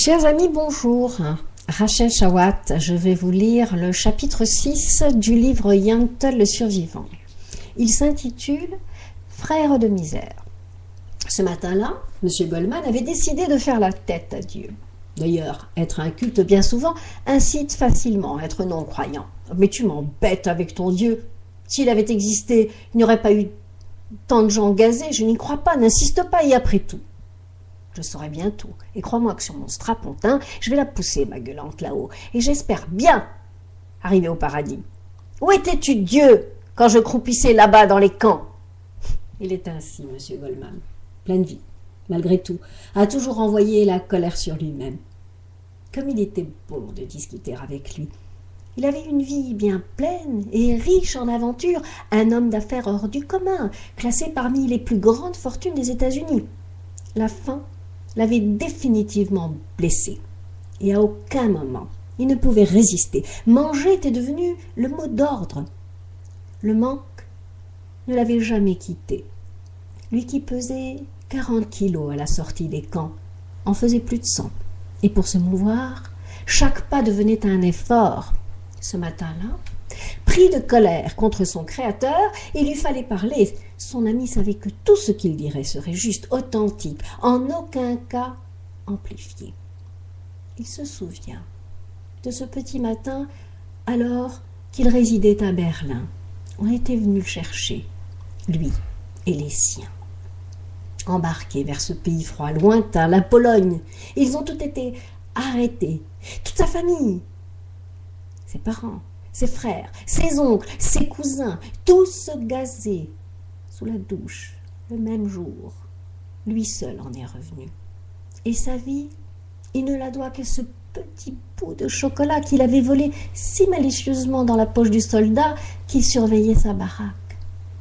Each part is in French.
Chers amis, bonjour. Rachel Chawat, je vais vous lire le chapitre 6 du livre Yentl le survivant. Il s'intitule « Frères de misère ». Ce matin-là, M. Goldman avait décidé de faire la tête à Dieu. D'ailleurs, être inculte bien souvent incite facilement à être non-croyant. Mais tu m'embêtes avec ton Dieu. S'il avait existé, il n'y aurait pas eu tant de gens gazés. Je n'y crois pas, n'insiste pas, et après tout. Je saurai bientôt, et crois-moi que sur mon strapontin, je vais la pousser, ma gueulante, là-haut, et j'espère bien arriver au paradis. Où étais-tu, Dieu, quand je croupissais là-bas dans les camps? Il est ainsi, M. Goldman, plein de vie, malgré tout, a toujours envoyé la colère sur lui-même. Comme il était bon de discuter avec lui. Il avait une vie bien pleine et riche en aventures, un homme d'affaires hors du commun, classé parmi les plus grandes fortunes des États-Unis. La faim l'avait définitivement blessé, et à aucun moment il ne pouvait résister. Manger était devenu le mot d'ordre. Le manque ne l'avait jamais quitté. Lui qui pesait 40 kilos à la sortie des camps en faisait plus de 100. Et pour se mouvoir, chaque pas devenait un effort. Ce matin-là, pris de colère contre son créateur, il lui fallait parler. Son ami savait que tout ce qu'il dirait serait juste, authentique, en aucun cas amplifié. Il se souvient de ce petit matin alors qu'il résidait à Berlin. On était venu le chercher, lui et les siens. Embarqués vers ce pays froid, lointain, la Pologne, ils ont tous été arrêtés, toute sa famille, ses parents, ses frères, ses oncles, ses cousins, tous gazés sous la douche le même jour. Lui seul en est revenu. Et sa vie, il ne la doit qu'à ce petit bout de chocolat qu'il avait volé si malicieusement dans la poche du soldat qui surveillait sa baraque.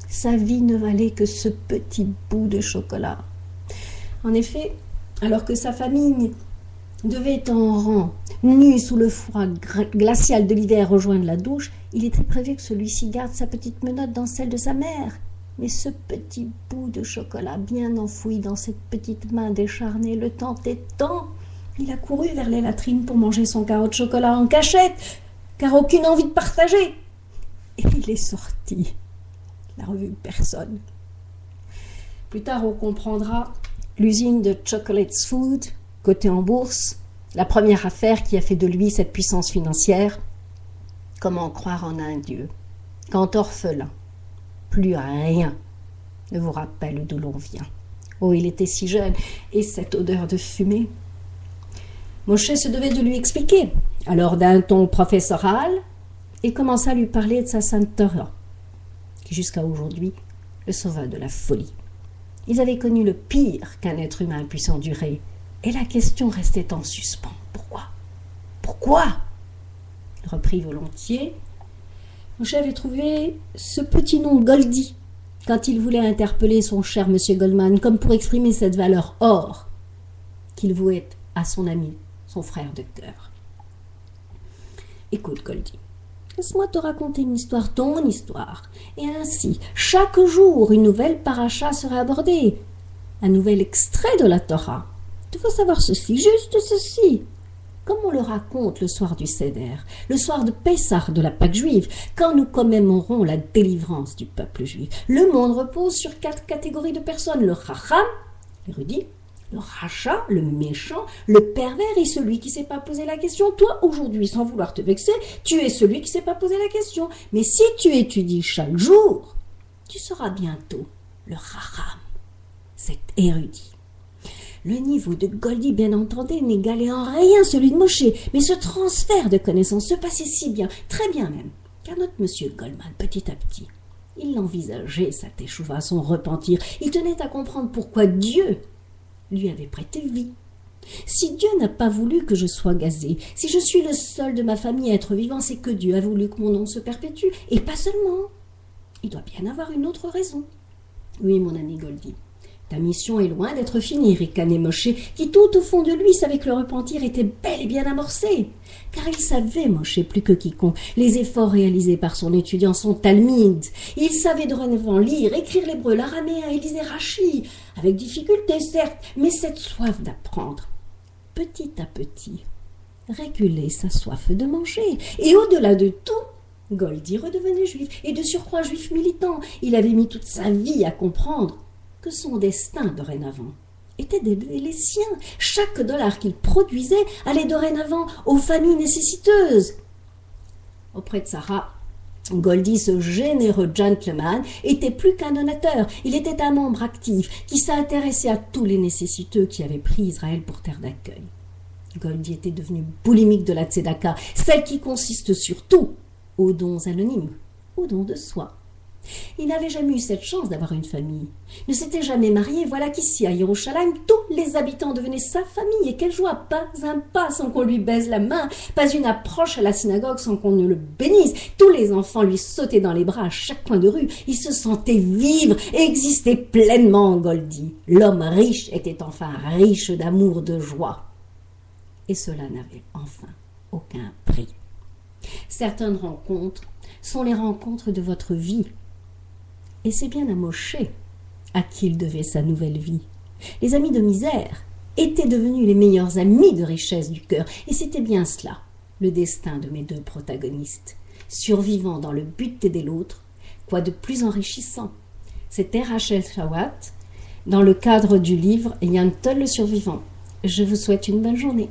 Sa vie ne valait que ce petit bout de chocolat. En effet, alors que sa famille devait en rang, nu sous le froid glacial de l'hiver, rejoindre la douche, il était prévu que celui-ci garde sa petite menotte dans celle de sa mère. Mais ce petit bout de chocolat bien enfoui dans cette petite main décharnée le tentait tant. Il a couru vers les latrines pour manger son carreau de chocolat en cachette, car aucune envie de partager. Et il est sorti. Il n'a revu personne. Plus tard, on comprendra l'usine de Chocolate's Food, cotée en bourse, la première affaire qui a fait de lui cette puissance financière. Comment croire en un Dieu quand orphelin, plus rien ne vous rappelle d'où l'on vient. Oh, il était si jeune, et cette odeur de fumée. Moshe se devait de lui expliquer. Alors, d'un ton professoral, il commença à lui parler de sa sainte Torah, qui jusqu'à aujourd'hui le sauva de la folie. Ils avaient connu le pire qu'un être humain puisse endurer, et la question restait en suspens. Pourquoi? Pourquoi? Il reprit volontiers. Moshe avait trouvé ce petit nom Goldie quand il voulait interpeller son cher M. Goldman, comme pour exprimer cette valeur or qu'il vouait à son ami, son frère de cœur. Écoute, Goldie, laisse-moi te raconter une histoire, ton histoire. Et ainsi, chaque jour, une nouvelle paracha sera abordée, un nouvel extrait de la Torah. Tu faut savoir ceci, juste ceci. Comme on le raconte le soir du Seder, le soir de Pessah de la Pâque juive, quand nous commémorons la délivrance du peuple juif. Le monde repose sur 4 catégories de personnes, le Chacham, l'érudit, le Racha, le méchant, le pervers et celui qui ne s'est pas posé la question. Toi, aujourd'hui, sans vouloir te vexer, tu es celui qui ne s'est pas posé la question. Mais si tu étudies chaque jour, tu seras bientôt le Chacham, cet érudit. Le niveau de Goldie, bien entendu, n'égalait en rien celui de Moshe, mais ce transfert de connaissances se passait si bien, très bien même, car notre monsieur Goldman, petit à petit, il l'envisageait, sa teshuva, son repentir, il tenait à comprendre pourquoi Dieu lui avait prêté vie. Si Dieu n'a pas voulu que je sois gazé, si je suis le seul de ma famille à être vivant, c'est que Dieu a voulu que mon nom se perpétue, et pas seulement. Il doit bien avoir une autre raison. Oui, mon ami Goldie, ta mission est loin d'être finie, ricanait Moshe, qui tout au fond de lui savait que le repentir était bel et bien amorcé. Car il savait, Moshe, plus que quiconque, les efforts réalisés par son étudiant, son Talmud. Il savait dorénavant lire, écrire l'hébreu, l'araméen et lisait Rashi, avec difficulté certes, mais cette soif d'apprendre. petit à petit réguler sa soif de manger. Et au-delà de tout, Goldie redevenait juif, et de surcroît juif militant. Il avait mis toute sa vie à comprendre que son destin, dorénavant, était d'aider les siens. Chaque dollar qu'il produisait allait dorénavant aux familles nécessiteuses. Auprès de Sarah, Goldie, ce généreux gentleman, était plus qu'un donateur. Il était un membre actif qui s'intéressait à tous les nécessiteux qui avaient pris Israël pour terre d'accueil. Goldie était devenu boulimique de la tzedaka, celle qui consiste surtout aux dons anonymes, aux dons de soi. Il n'avait jamais eu cette chance d'avoir une famille, ne s'était jamais marié. Voilà qu'ici, à Yerushalayim, tous les habitants devenaient sa famille. Et quelle joie! Pas un pas sans qu'on lui baise la main, pas une approche à la synagogue sans qu'on ne le bénisse. Tous les enfants lui sautaient dans les bras à chaque coin de rue. Il se sentait vivre et exister pleinement, Goldie. L'homme riche était enfin riche d'amour, de joie. Et cela n'avait enfin aucun prix. Certaines rencontres sont les rencontres de votre vie. Et c'est bien à Moshe à qui il devait sa nouvelle vie. Les amis de misère étaient devenus les meilleurs amis de richesse du cœur. Et c'était bien cela, le destin de mes deux protagonistes. Survivant dans le but d'aider l'autre, quoi de plus enrichissant? C'était Rachel Shawat, dans le cadre du livre Yantol le survivant. Je vous souhaite une bonne journée.